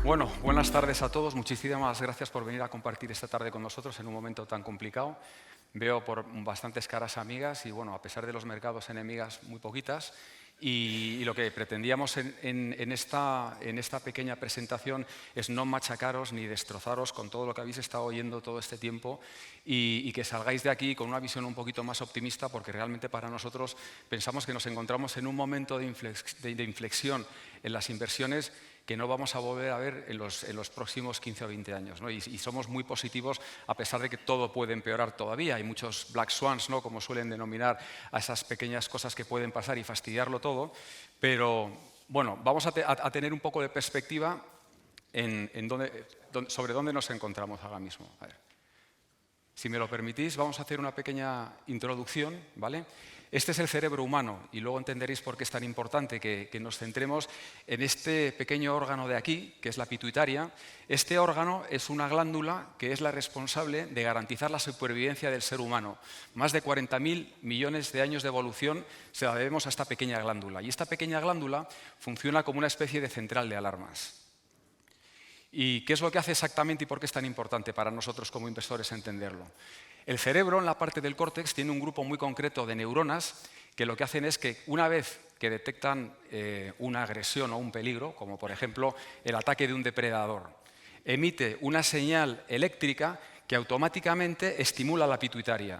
Bueno, buenas tardes a todos. Muchísimas gracias por venir a compartir esta tarde con nosotros en un momento tan complicado. Veo por bastantes caras amigas y, bueno, a pesar de los mercados enemigas, muy poquitas. Y lo que pretendíamos en esta pequeña presentación es no machacaros ni destrozaros con todo lo que habéis estado oyendo todo este tiempo y que salgáis de aquí con una visión un poquito más optimista, porque realmente para nosotros pensamos que nos encontramos en un momento de inflexión en las inversiones que no vamos a volver a ver en los próximos 15 o 20 años, ¿no? Y somos muy positivos a pesar de que todo puede empeorar todavía. Hay muchos black swans, ¿no?, como suelen denominar a esas pequeñas cosas que pueden pasar y fastidiarlo todo, pero bueno, vamos a tener un poco de perspectiva sobre dónde nos encontramos ahora mismo. A ver. Si me lo permitís, vamos a hacer una pequeña introducción, ¿vale? Este es el cerebro humano y luego entenderéis por qué es tan importante que nos centremos en este pequeño órgano de aquí, que es la pituitaria. Este órgano es una glándula que es la responsable de garantizar la supervivencia del ser humano. Más de 40.000 millones de años de evolución se la debemos a esta pequeña glándula. Y esta pequeña glándula funciona como una especie de central de alarmas. ¿Y qué es lo que hace exactamente y por qué es tan importante para nosotros como inversores entenderlo? El cerebro, en la parte del córtex, tiene un grupo muy concreto de neuronas que lo que hacen es que una vez que detectan una agresión o un peligro, como por ejemplo el ataque de un depredador, emite una señal eléctrica que automáticamente estimula la pituitaria.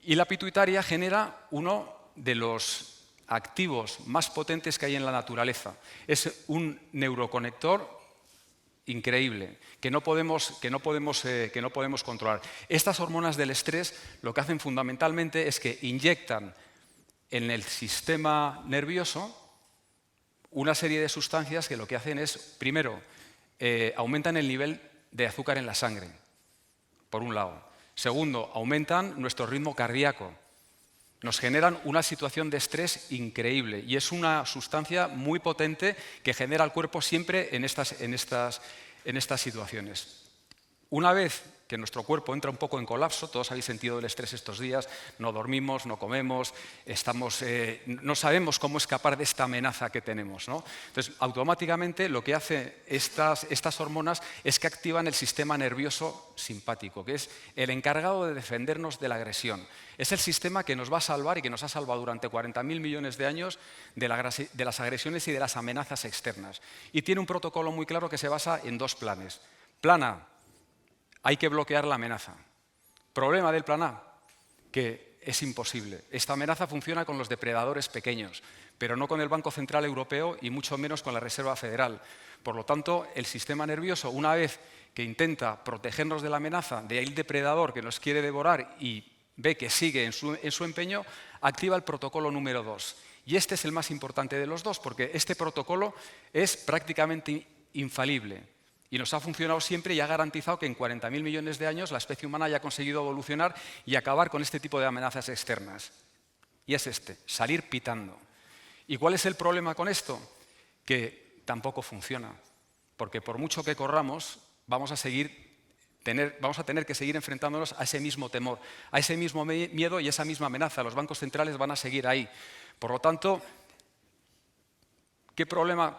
Y la pituitaria genera uno de los activos más potentes que hay en la naturaleza. Es un neuroconector increíble, que no podemos controlar. Estas hormonas del estrés lo que hacen fundamentalmente es que inyectan en el sistema nervioso una serie de sustancias que lo que hacen es, primero, aumentan el nivel de azúcar en la sangre, por un lado. Segundo, aumentan nuestro ritmo cardíaco. Nos generan una situación de estrés increíble y es una sustancia muy potente que genera el cuerpo siempre en estas situaciones. Una vez que nuestro cuerpo entra un poco en colapso, todos habéis sentido el estrés estos días, no dormimos, no comemos, no sabemos cómo escapar de esta amenaza que tenemos, ¿no? Entonces, automáticamente lo que hacen estas hormonas es que activan el sistema nervioso simpático, que es el encargado de defendernos de la agresión. Es el sistema que nos va a salvar y que nos ha salvado durante 40.000 millones de años de las agresiones y de las amenazas externas. Y tiene un protocolo muy claro que se basa en dos planes. Plan A: hay que bloquear la amenaza. Problema del plan A, que es imposible. Esta amenaza funciona con los depredadores pequeños, pero no con el Banco Central Europeo y mucho menos con la Reserva Federal. Por lo tanto, el sistema nervioso, una vez que intenta protegernos de la amenaza, del depredador que nos quiere devorar y ve que sigue en su empeño, activa el protocolo número 2. Y este es el más importante de los dos, porque este protocolo es prácticamente infalible. Y nos ha funcionado siempre y ha garantizado que en 40.000 millones de años la especie humana haya conseguido evolucionar y acabar con este tipo de amenazas externas. Y es salir pitando. ¿Y cuál es el problema con esto? Que tampoco funciona. Porque por mucho que corramos, vamos a tener que seguir enfrentándonos a ese mismo temor, a ese mismo miedo y esa misma amenaza. Los bancos centrales van a seguir ahí. Por lo tanto, ¿qué problema?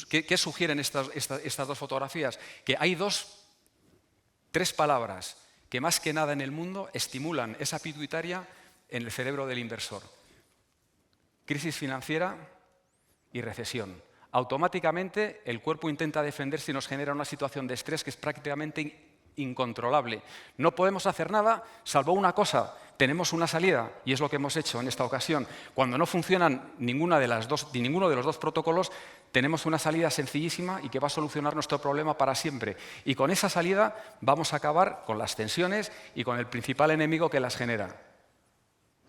¿Qué sugieren estas dos fotografías? Que hay tres palabras que más que nada en el mundo estimulan esa pituitaria en el cerebro del inversor: crisis financiera y recesión. Automáticamente el cuerpo intenta defenderse y nos genera una situación de estrés que es prácticamente incontrolable. No podemos hacer nada salvo una cosa: tenemos una salida, y es lo que hemos hecho en esta ocasión. Cuando no funcionan ninguno de los dos protocolos, tenemos una salida sencillísima y que va a solucionar nuestro problema para siempre. Y con esa salida vamos a acabar con las tensiones y con el principal enemigo que las genera: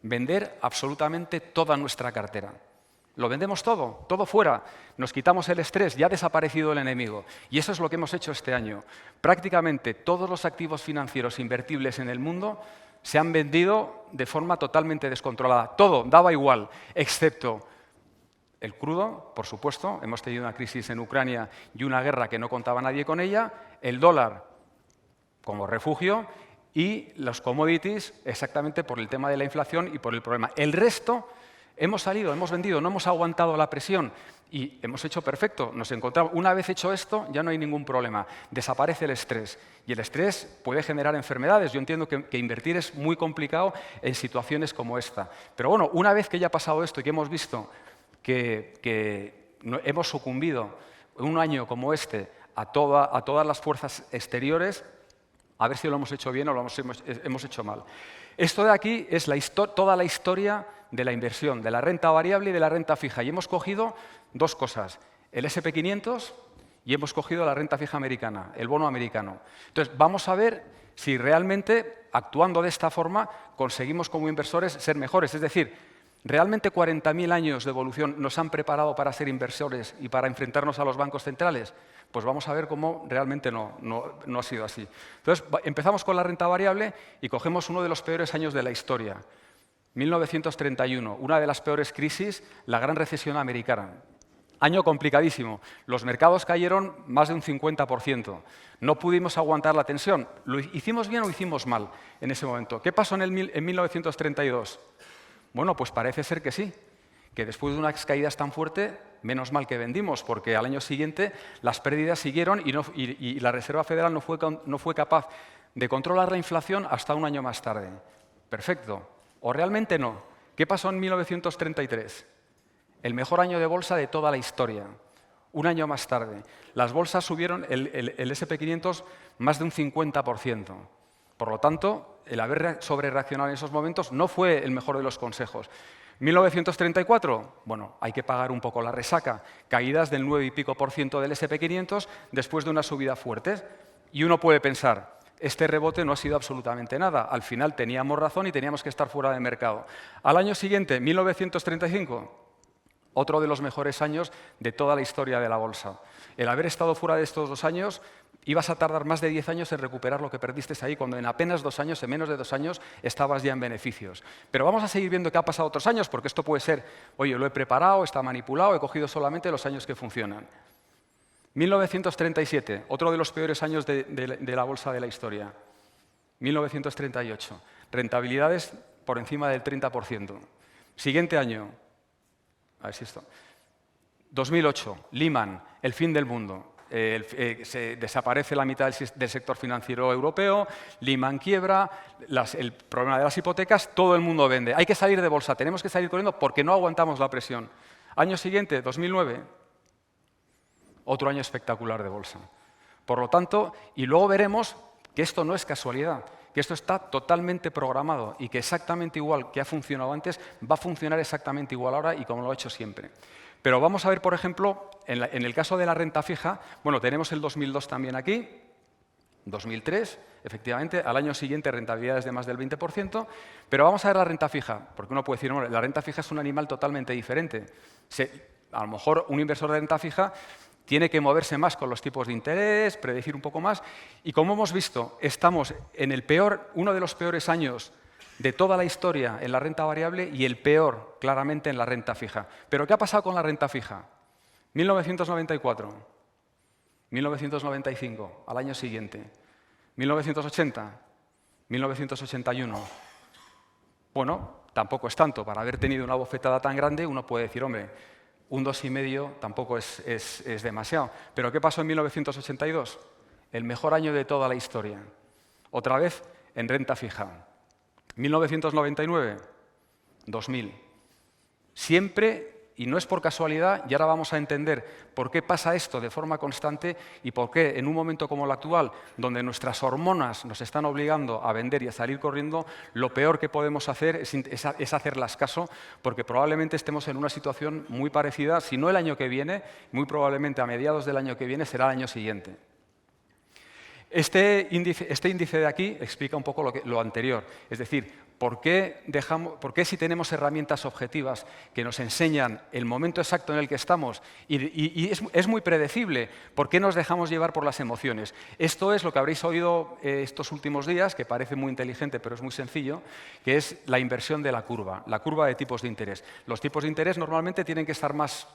vender absolutamente toda nuestra cartera. Lo vendemos todo fuera, nos quitamos el estrés, ya ha desaparecido el enemigo. Y eso es lo que hemos hecho este año. Prácticamente todos los activos financieros invertibles en el mundo se han vendido de forma totalmente descontrolada. Todo, daba igual, excepto el crudo, por supuesto. Hemos tenido una crisis en Ucrania y una guerra que no contaba nadie con ella. El dólar como refugio y los commodities exactamente por el tema de la inflación y por el problema. El resto hemos salido, hemos vendido, no hemos aguantado la presión y hemos hecho perfecto. Nos encontramos, una vez hecho esto, ya no hay ningún problema. Desaparece el estrés. Y el estrés puede generar enfermedades. Yo entiendo que invertir es muy complicado en situaciones como esta. Pero bueno, una vez que ya ha pasado esto y que hemos visto que hemos sucumbido en un año como este a todas las fuerzas exteriores, a ver si lo hemos hecho bien o lo hemos hecho mal. Esto de aquí es toda la historia de la inversión, de la renta variable y de la renta fija. Y hemos cogido dos cosas, el S&P 500 y hemos cogido la renta fija americana, el bono americano. Entonces, vamos a ver si realmente, actuando de esta forma, conseguimos como inversores ser mejores. Es decir, ¿realmente 40.000 años de evolución nos han preparado para ser inversores y para enfrentarnos a los bancos centrales? Pues vamos a ver cómo realmente no ha sido así. Entonces, empezamos con la renta variable y cogemos uno de los peores años de la historia. 1931, una de las peores crisis, la gran recesión americana. Año complicadísimo. Los mercados cayeron más de un 50%. No pudimos aguantar la tensión. ¿Lo hicimos bien o hicimos mal en ese momento? ¿Qué pasó en 1932? Bueno, pues parece ser que sí, que después de unas caídas tan fuertes, menos mal que vendimos, porque al año siguiente las pérdidas siguieron y la Reserva Federal no fue capaz de controlar la inflación hasta un año más tarde. Perfecto. ¿O realmente no? ¿Qué pasó en 1933? El mejor año de bolsa de toda la historia. Un año más tarde. Las bolsas subieron, el S&P 500, más de un 50%. Por lo tanto, el haber sobrereaccionado en esos momentos no fue el mejor de los consejos. 1934, bueno, hay que pagar un poco la resaca. Caídas del 9 y pico % del S&P 500 después de una subida fuerte. Y uno puede pensar, este rebote no ha sido absolutamente nada. Al final teníamos razón y teníamos que estar fuera de mercado. Al año siguiente, 1935, otro de los mejores años de toda la historia de la bolsa. El haber estado fuera de estos 2 años, ibas a tardar más de 10 años en recuperar lo que perdiste ahí, cuando en apenas 2 años, en menos de 2 años, estabas ya en beneficios. Pero vamos a seguir viendo qué ha pasado otros años, porque esto puede ser, oye, lo he preparado, está manipulado, he cogido solamente los años que funcionan. 1937, otro de los peores años de la bolsa de la historia. 1938, rentabilidades por encima del 30%. Siguiente año, a ver si esto. 2008, Lehman, el fin del mundo. Se desaparece la mitad del sector financiero europeo, Lehman quiebra, el problema de las hipotecas, todo el mundo vende. Hay que salir de bolsa, tenemos que salir corriendo porque no aguantamos la presión. Año siguiente, 2009, otro año espectacular de bolsa. Por lo tanto, y luego veremos que esto no es casualidad, que esto está totalmente programado y que exactamente igual que ha funcionado antes, va a funcionar exactamente igual ahora y como lo ha hecho siempre. Pero vamos a ver, por ejemplo, en el caso de la renta fija, bueno, tenemos el 2002 también aquí, 2003, efectivamente, al año siguiente rentabilidades de más del 20%, pero vamos a ver la renta fija, porque uno puede decir, no, la renta fija es un animal totalmente diferente. A lo mejor un inversor de renta fija tiene que moverse más con los tipos de interés, predecir un poco más, y como hemos visto, estamos en uno de los peores años de toda la historia en la renta variable y el peor, claramente, en la renta fija. ¿Pero qué ha pasado con la renta fija? 1994, 1995, al año siguiente, 1980, 1981. Bueno, tampoco es tanto. Para haber tenido una bofetada tan grande, uno puede decir, hombre, un 2,5 tampoco es demasiado. ¿Pero qué pasó en 1982? El mejor año de toda la historia. Otra vez en renta fija. 1999, 2000. Siempre, y no es por casualidad, y ahora vamos a entender por qué pasa esto de forma constante y por qué en un momento como el actual, donde nuestras hormonas nos están obligando a vender y a salir corriendo, lo peor que podemos hacer es hacerlas caso, porque probablemente estemos en una situación muy parecida, si no el año que viene, muy probablemente a mediados del año que viene será el año siguiente. Este índice de aquí explica un poco lo anterior, es decir, ¿por qué si tenemos herramientas objetivas que nos enseñan el momento exacto en el que estamos y es muy predecible, ¿por qué nos dejamos llevar por las emociones? Esto es lo que habréis oído estos últimos días, que parece muy inteligente pero es muy sencillo, que es la inversión de la curva de tipos de interés. Los tipos de interés normalmente tienen que estar más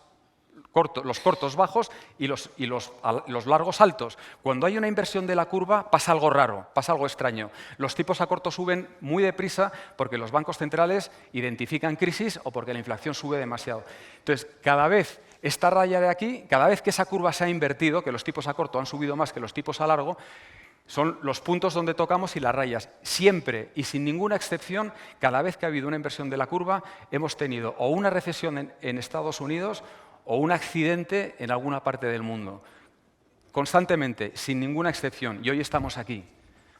los cortos bajos y los largos altos. Cuando hay una inversión de la curva pasa algo raro, pasa algo extraño. Los tipos a corto suben muy deprisa porque los bancos centrales identifican crisis o porque la inflación sube demasiado. Entonces, cada vez esta raya de aquí, cada vez que esa curva se ha invertido, que los tipos a corto han subido más que los tipos a largo, son los puntos donde tocamos y las rayas. Siempre y sin ninguna excepción, cada vez que ha habido una inversión de la curva, hemos tenido o una recesión en Estados Unidos o un accidente en alguna parte del mundo. Constantemente, sin ninguna excepción. Y hoy estamos aquí.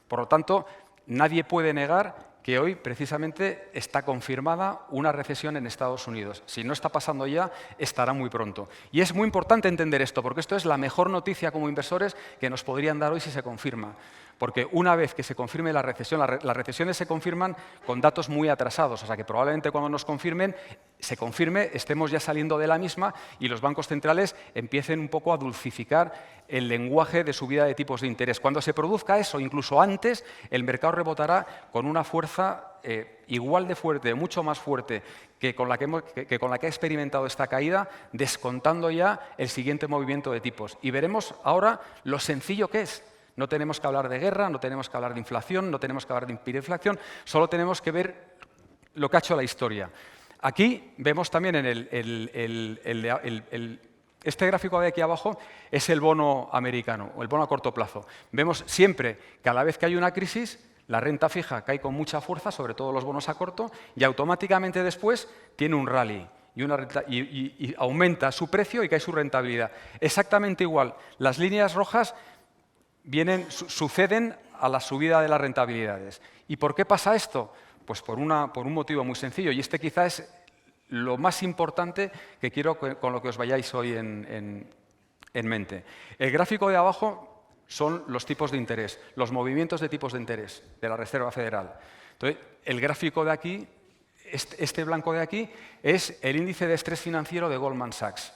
Por lo tanto, nadie puede negar que hoy, precisamente, está confirmada una recesión en Estados Unidos. Si no está pasando ya, estará muy pronto. Y es muy importante entender esto, porque esto es la mejor noticia como inversores que nos podrían dar hoy si se confirma. Porque una vez que se confirme la recesión, las recesiones se confirman con datos muy atrasados, o sea que probablemente cuando nos confirmen, se confirme, estemos ya saliendo de la misma y los bancos centrales empiecen un poco a dulcificar el lenguaje de subida de tipos de interés. Cuando se produzca eso, incluso antes, el mercado rebotará con una fuerza igual de fuerte, mucho más fuerte que con la que ha experimentado esta caída, descontando ya el siguiente movimiento de tipos. Y veremos ahora lo sencillo que es. No tenemos que hablar de guerra, no tenemos que hablar de inflación, no tenemos que hablar de hiperinflación, solo tenemos que ver lo que ha hecho la historia. Aquí vemos también en este gráfico de aquí abajo es el bono americano, o el bono a corto plazo. Vemos siempre, cada vez que hay una crisis, la renta fija cae con mucha fuerza, sobre todo los bonos a corto, y automáticamente después tiene un rally. Y aumenta su precio y cae su rentabilidad. Exactamente igual. Las líneas rojas suceden a la subida de las rentabilidades. ¿Y por qué pasa esto? Pues por un motivo muy sencillo, y este quizás es lo más importante que quiero con lo que os vayáis hoy en mente. El gráfico de abajo son los tipos de interés, los movimientos de tipos de interés de la Reserva Federal. Entonces, el gráfico de aquí, este blanco de aquí, es el índice de estrés financiero de Goldman Sachs.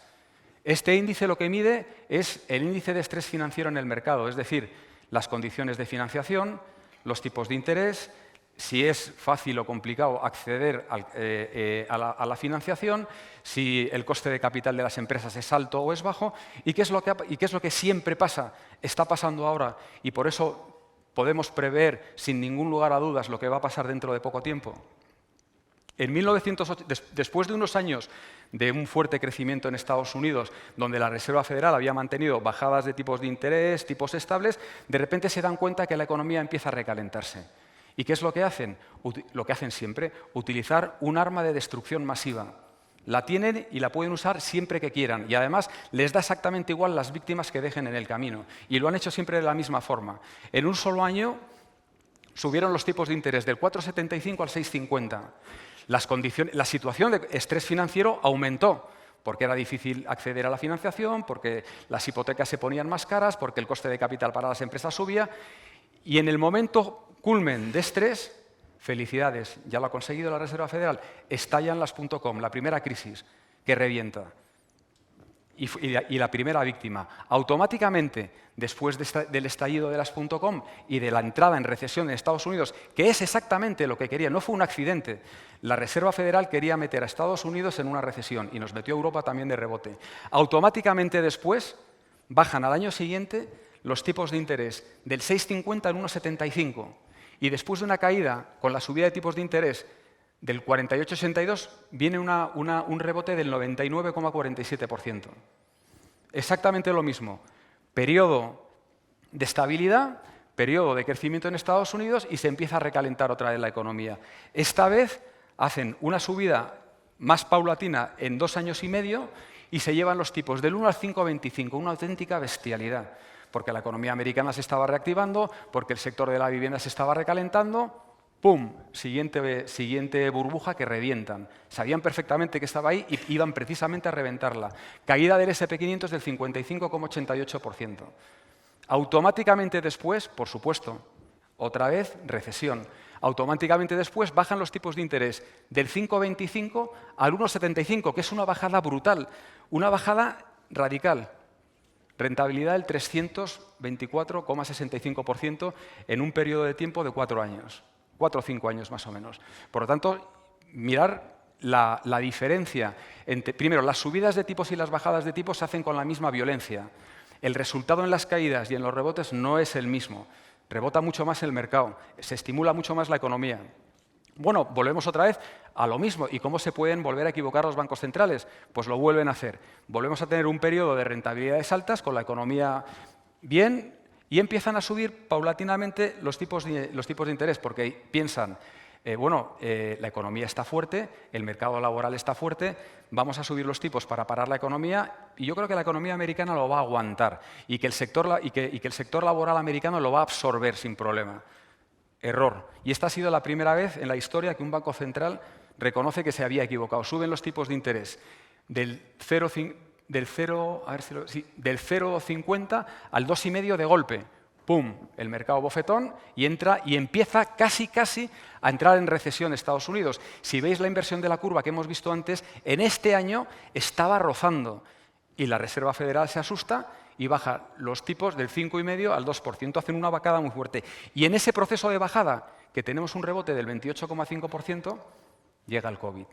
Este índice lo que mide es el índice de estrés financiero en el mercado, es decir, las condiciones de financiación, los tipos de interés, si es fácil o complicado acceder a la financiación, si el coste de capital de las empresas es alto o es bajo, y qué es lo que siempre pasa, está pasando ahora, y por eso podemos prever sin ningún lugar a dudas lo que va a pasar dentro de poco tiempo. En 1908, después de unos años de un fuerte crecimiento en Estados Unidos, donde la Reserva Federal había mantenido bajadas de tipos de interés, tipos estables, de repente se dan cuenta que la economía empieza a recalentarse. ¿Y qué es lo que hacen? Lo que hacen siempre, utilizar un arma de destrucción masiva. La tienen y la pueden usar siempre que quieran. Y además les da exactamente igual las víctimas que dejen en el camino. Y lo han hecho siempre de la misma forma. En un solo año subieron los tipos de interés del 4,75 al 6,50. La situación de estrés financiero aumentó, porque era difícil acceder a la financiación, porque las hipotecas se ponían más caras, porque el coste de capital para las empresas subía. Y en el momento culmen de estrés, felicidades, ya lo ha conseguido la Reserva Federal, estallan las .com, la primera crisis que revienta. Y la primera víctima. Automáticamente, después del estallido de las .com y de la entrada en recesión en Estados Unidos, que es exactamente lo que quería, no fue un accidente, la Reserva Federal quería meter a Estados Unidos en una recesión y nos metió a Europa también de rebote. Automáticamente después, bajan al año siguiente los tipos de interés del 6,50 al 1,75. Y después de una caída con la subida de tipos de interés del 48,82 viene un rebote del 99,47%. Exactamente lo mismo. Periodo de estabilidad, periodo de crecimiento en Estados Unidos y se empieza a recalentar otra vez la economía. Esta vez hacen una subida más paulatina en 2 años y medio y se llevan los tipos del 1 al 5,25, una auténtica bestialidad. Porque la economía americana se estaba reactivando, porque el sector de la vivienda se estaba recalentando. ¡Pum! Siguiente burbuja que revientan. Sabían perfectamente que estaba ahí y iban precisamente a reventarla. Caída del SP500 del 55,88%. Automáticamente después, por supuesto, otra vez recesión. Automáticamente después bajan los tipos de interés del 5,25 al 1,75, que es una bajada brutal, una bajada radical. Rentabilidad del 324,65% en un periodo de tiempo de 4 años. 4 o 5 años más o menos. Por lo tanto, mirar la diferencia entre, primero, las subidas de tipos y las bajadas de tipos se hacen con la misma violencia. El resultado en las caídas y en los rebotes no es el mismo. Rebota mucho más el mercado, se estimula mucho más la economía. Bueno, volvemos otra vez a lo mismo. ¿Y cómo se pueden volver a equivocar los bancos centrales? Pues lo vuelven a hacer. Volvemos a tener un periodo de rentabilidades altas con la economía bien y empiezan a subir paulatinamente los tipos de interés porque piensan, la economía está fuerte, el mercado laboral está fuerte, vamos a subir los tipos para parar la economía y yo creo que la economía americana lo va a aguantar y que el sector laboral americano lo va a absorber sin problema. Error. Y esta ha sido la primera vez en la historia que un banco central reconoce que se había equivocado. Suben los tipos de interés del 0,50 al 2,5 de golpe. ¡Pum! El mercado bofetón y empieza casi a entrar en recesión Estados Unidos. Si veis la inversión de la curva que hemos visto antes, en este año estaba rozando y la Reserva Federal se asusta y baja los tipos del 5,5 al 2%, hacen una bajada muy fuerte. Y en ese proceso de bajada, que tenemos un rebote del 28,5%, llega el COVID.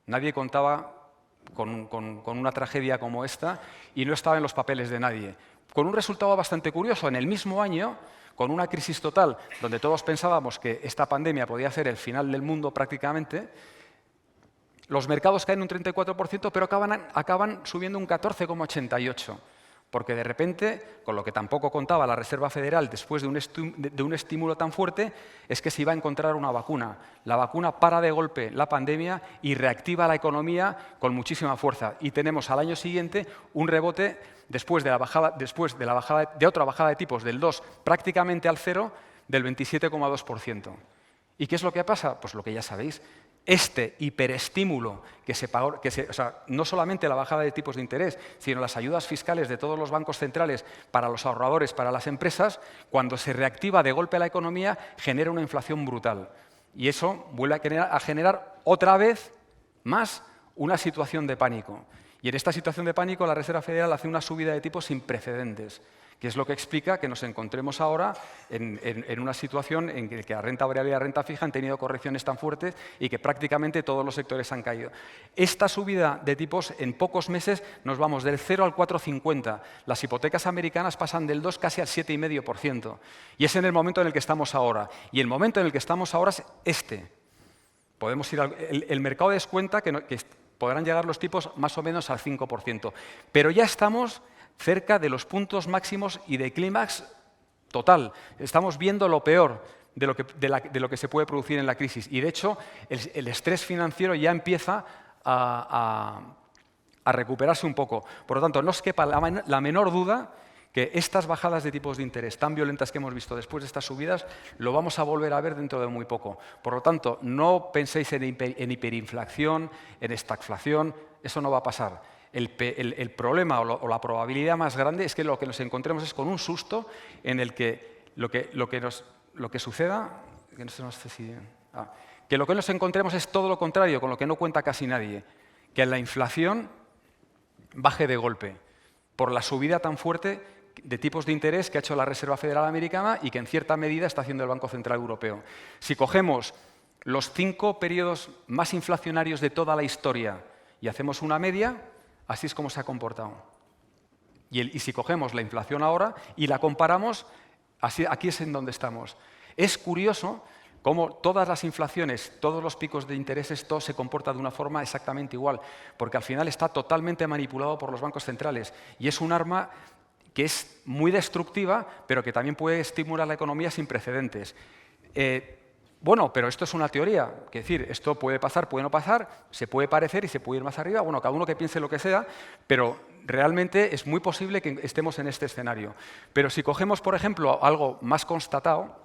Nadie contaba con una tragedia como esta y no estaba en los papeles de nadie. Con un resultado bastante curioso, en el mismo año, con una crisis total, donde todos pensábamos que esta pandemia podía ser el final del mundo prácticamente, los mercados caen un 34%, pero acaban subiendo un 14,88%. Porque de repente, con lo que tampoco contaba la Reserva Federal después de un estímulo tan fuerte, es que se iba a encontrar una vacuna. La vacuna para de golpe la pandemia y reactiva la economía con muchísima fuerza. Y tenemos al año siguiente un rebote después de otra bajada de tipos del 2 prácticamente al 0 del 27,2%. ¿Y qué es lo que pasa? Pues lo que ya sabéis. Este hiperestímulo no solamente la bajada de tipos de interés, sino las ayudas fiscales de todos los bancos centrales para los ahorradores, para las empresas, cuando se reactiva de golpe la economía, genera una inflación brutal. Y eso vuelve a generar otra vez más una situación de pánico. Y en esta situación de pánico la Reserva Federal hace una subida de tipos sin precedentes, que es lo que explica que nos encontremos ahora en una situación en que la renta variable y la renta fija han tenido correcciones tan fuertes y que prácticamente todos los sectores han caído. Esta subida de tipos, en pocos meses, nos vamos del 0 al 4,50. Las hipotecas americanas pasan del 2 casi al 7,5%. Y es en el momento en el que estamos ahora. Y el momento en el que estamos ahora es este. Podemos ir el mercado descuenta que podrán llegar los tipos más o menos al 5%. Pero ya estamos cerca de los puntos máximos y de clímax total. Estamos viendo lo peor de lo que se puede producir en la crisis. Y, de hecho, el estrés financiero ya empieza a recuperarse un poco. Por lo tanto, no os quepa la menor duda que estas bajadas de tipos de interés tan violentas que hemos visto después de estas subidas lo vamos a volver a ver dentro de muy poco. Por lo tanto, no penséis en hiperinflación, en estagflación, eso no va a pasar. El problema o la probabilidad más grande es que lo que nos encontremos es con un susto en el que lo que suceda, que lo que nos encontremos es todo lo contrario, con lo que no cuenta casi nadie, que la inflación baje de golpe por la subida tan fuerte de tipos de interés que ha hecho la Reserva Federal Americana y que en cierta medida está haciendo el Banco Central Europeo. Si cogemos los 5 periodos más inflacionarios de toda la historia y hacemos una media, así es como se ha comportado. Y si cogemos la inflación ahora y la comparamos, aquí es en donde estamos. Es curioso cómo todas las inflaciones, todos los picos de intereses, todo se comporta de una forma exactamente igual, porque al final está totalmente manipulado por los bancos centrales y es un arma que es muy destructiva, pero que también puede estimular la economía sin precedentes. Bueno, pero esto es una teoría, es decir, esto puede pasar, puede no pasar, se puede parecer y se puede ir más arriba, bueno, cada uno que piense lo que sea, pero realmente es muy posible que estemos en este escenario. Pero si cogemos, por ejemplo, algo más constatado,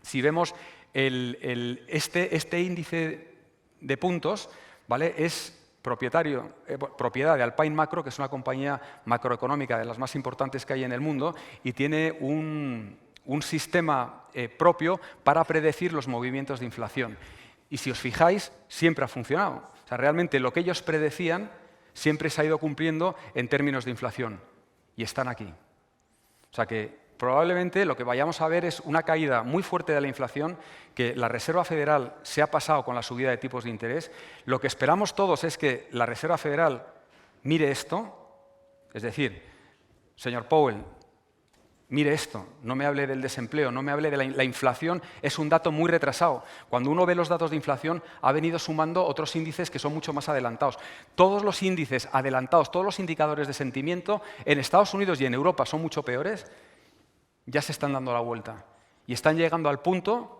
si vemos este índice de puntos, ¿vale? Es propiedad de Alpine Macro, que es una compañía macroeconómica de las más importantes que hay en el mundo, y tiene un sistema propio para predecir los movimientos de inflación. Y si os fijáis, siempre ha funcionado. O sea, realmente lo que ellos predecían siempre se ha ido cumpliendo en términos de inflación. Y están aquí. O sea que probablemente lo que vayamos a ver es una caída muy fuerte de la inflación, que la Reserva Federal se ha pasado con la subida de tipos de interés. Lo que esperamos todos es que la Reserva Federal mire esto, es decir, señor Powell, mire esto, no me hable del desempleo, no me hable de la inflación, es un dato muy retrasado. Cuando uno ve los datos de inflación, ha venido sumando otros índices que son mucho más adelantados. Todos los índices adelantados, todos los indicadores de sentimiento en Estados Unidos y en Europa son mucho peores, ya se están dando la vuelta y están llegando al punto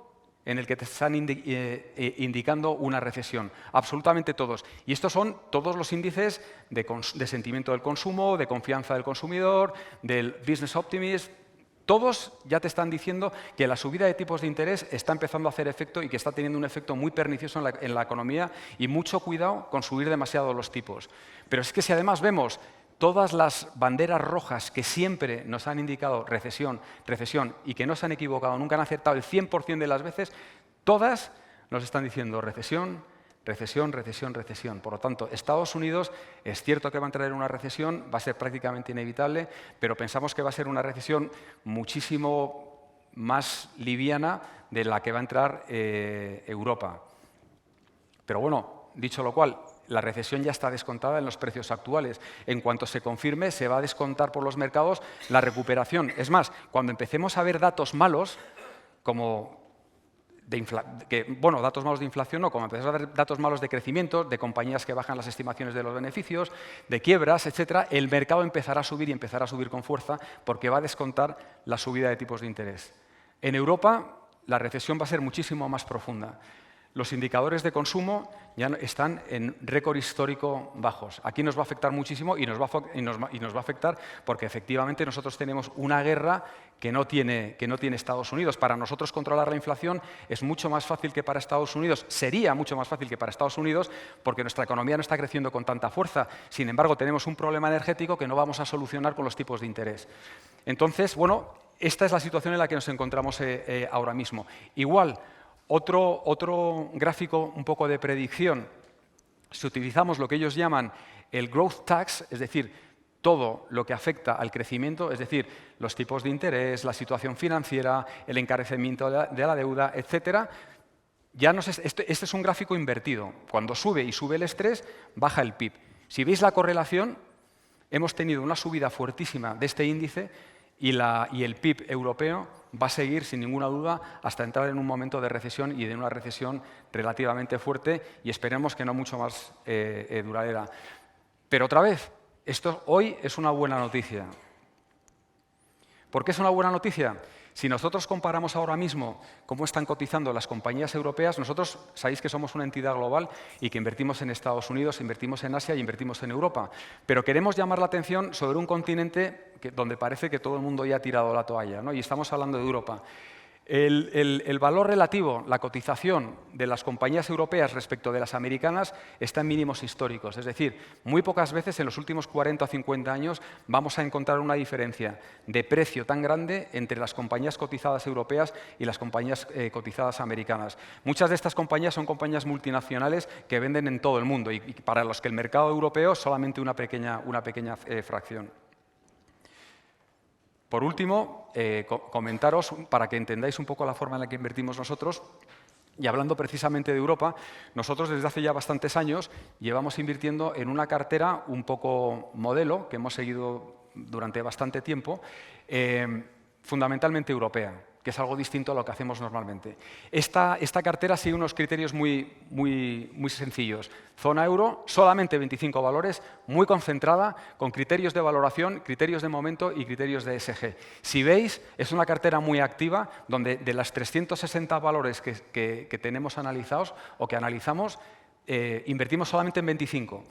en el que te están indicando una recesión. Absolutamente todos. Y estos son todos los índices de sentimiento del consumo, de confianza del consumidor, del business optimism. Todos ya te están diciendo que la subida de tipos de interés está empezando a hacer efecto y que está teniendo un efecto muy pernicioso en la economía, y mucho cuidado con subir demasiado los tipos. Pero es que si además vemos todas las banderas rojas que siempre nos han indicado recesión, recesión, y que no se han equivocado, nunca han acertado el 100% de las veces, todas nos están diciendo recesión, recesión, recesión, recesión. Por lo tanto, Estados Unidos es cierto que va a entrar en una recesión, va a ser prácticamente inevitable, pero pensamos que va a ser una recesión muchísimo más liviana de la que va a entrar Europa. Pero bueno, dicho lo cual, la recesión ya está descontada en los precios actuales. En cuanto se confirme, se va a descontar por los mercados la recuperación. Es más, cuando empecemos a ver datos malos, como datos malos de inflación no, como empecemos a ver datos malos de crecimiento, de compañías que bajan las estimaciones de los beneficios, de quiebras, etcétera, el mercado empezará a subir y empezará a subir con fuerza porque va a descontar la subida de tipos de interés. En Europa, la recesión va a ser muchísimo más profunda. Los indicadores de consumo ya están en récord histórico bajos. Aquí nos va a afectar muchísimo y nos va a afectar porque efectivamente nosotros tenemos una guerra que no tiene Estados Unidos. Para nosotros controlar la inflación es mucho más fácil que para Estados Unidos. Sería mucho más fácil que para Estados Unidos porque nuestra economía no está creciendo con tanta fuerza. Sin embargo, tenemos un problema energético que no vamos a solucionar con los tipos de interés. Entonces, bueno, esta es la situación en la que nos encontramos ahora mismo. Igual, otro gráfico un poco de predicción, si utilizamos lo que ellos llaman el growth tax, es decir, todo lo que afecta al crecimiento, es decir, los tipos de interés, la situación financiera, el encarecimiento de la deuda, etcétera, este es un gráfico invertido. Cuando sube y sube el estrés, baja el PIB. Si veis la correlación, hemos tenido una subida fuertísima de este índice y el PIB europeo va a seguir, sin ninguna duda, hasta entrar en un momento de recesión y de una recesión relativamente fuerte y esperemos que no mucho más duradera. Pero otra vez, esto hoy es una buena noticia. ¿Por qué es una buena noticia? Si nosotros comparamos ahora mismo cómo están cotizando las compañías europeas, nosotros sabéis que somos una entidad global y que invertimos en Estados Unidos, invertimos en Asia y invertimos en Europa. Pero queremos llamar la atención sobre un continente donde parece que todo el mundo ya ha tirado la toalla, ¿no? Y estamos hablando de Europa. El valor relativo, la cotización de las compañías europeas respecto de las americanas está en mínimos históricos. Es decir, muy pocas veces en los últimos 40 o 50 años vamos a encontrar una diferencia de precio tan grande entre las compañías cotizadas europeas y las compañías cotizadas americanas. Muchas de estas compañías son compañías multinacionales que venden en todo el mundo y para los que el mercado europeo es solamente una pequeña fracción. Por último, comentaros, para que entendáis un poco la forma en la que invertimos nosotros, y hablando precisamente de Europa, nosotros desde hace ya bastantes años llevamos invirtiendo en una cartera un poco modelo, que hemos seguido durante bastante tiempo, fundamentalmente europea, que es algo distinto a lo que hacemos normalmente. Esta cartera sigue unos criterios muy sencillos. Zona euro, solamente 25 valores, muy concentrada, con criterios de valoración, criterios de momento y criterios de ESG. Si veis, es una cartera muy activa, donde de las 360 valores que tenemos analizados o que analizamos, invertimos solamente en 25.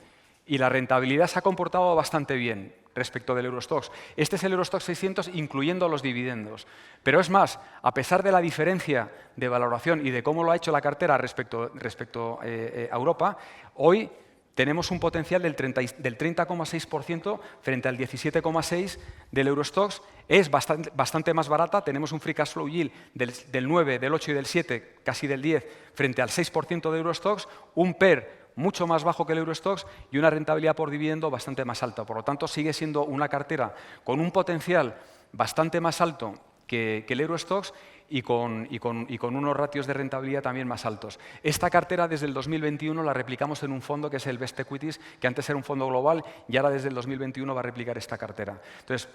Y la rentabilidad se ha comportado bastante bien respecto del Eurostoxx. Este es el Eurostoxx 600 incluyendo los dividendos. Pero es más, a pesar de la diferencia de valoración y de cómo lo ha hecho la cartera respecto a Europa, hoy tenemos un potencial del 30,6% frente al 17,6% del Eurostoxx. Es bastante más barata, tenemos un free cash flow yield del 9, del 8 y del 7, casi del 10, frente al 6% de Eurostoxx, un PER mucho más bajo que el Eurostoxx y una rentabilidad por dividendo bastante más alta. Por lo tanto, sigue siendo una cartera con un potencial bastante más alto que el Eurostoxx y con unos ratios de rentabilidad también más altos. Esta cartera desde el 2021 la replicamos en un fondo que es el Best Equities, que antes era un fondo global y ahora desde el 2021 va a replicar esta cartera. Entonces,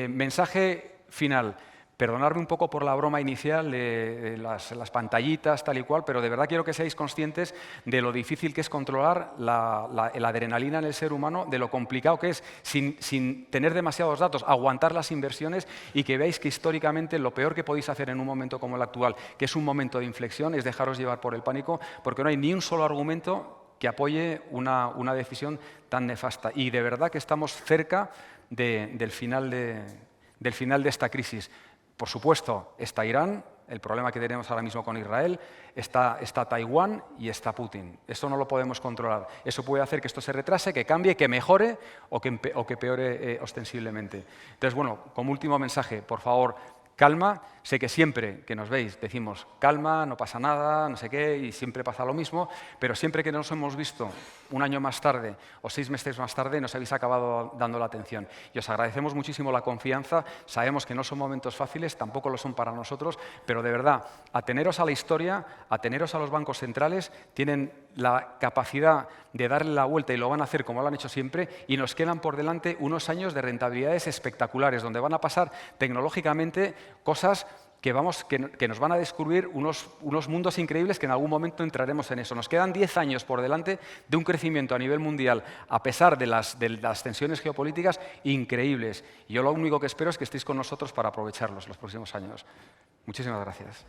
mensaje final. Perdonadme un poco por la broma inicial de las pantallitas, tal y cual, pero de verdad quiero que seáis conscientes de lo difícil que es controlar la adrenalina en el ser humano, de lo complicado que es, sin tener demasiados datos, aguantar las inversiones y que veáis que históricamente lo peor que podéis hacer en un momento como el actual, que es un momento de inflexión, es dejaros llevar por el pánico, porque no hay ni un solo argumento que apoye una decisión tan nefasta. Y de verdad que estamos cerca del final de esta crisis. Por supuesto, está Irán, el problema que tenemos ahora mismo con Israel, está Taiwán y está Putin. Eso no lo podemos controlar. Eso puede hacer que esto se retrase, que cambie, que mejore o que peore ostensiblemente. Entonces, bueno, como último mensaje, por favor, calma. Sé que siempre que nos veis decimos calma, no pasa nada, no sé qué, y siempre pasa lo mismo, pero siempre que nos hemos visto un año más tarde o 6 meses más tarde, nos habéis acabado dando la atención. Y os agradecemos muchísimo la confianza. Sabemos que no son momentos fáciles, tampoco lo son para nosotros, pero de verdad, ateneros a la historia, ateneros a los bancos centrales, tienen la capacidad de darle la vuelta y lo van a hacer como lo han hecho siempre, y nos quedan por delante unos años de rentabilidades espectaculares, donde van a pasar tecnológicamente cosas que nos van a descubrir unos mundos increíbles que en algún momento entraremos en eso. Nos quedan 10 años por delante de un crecimiento a nivel mundial, a pesar de las tensiones geopolíticas, increíbles. Y yo lo único que espero es que estéis con nosotros para aprovecharlos los próximos años. Muchísimas gracias.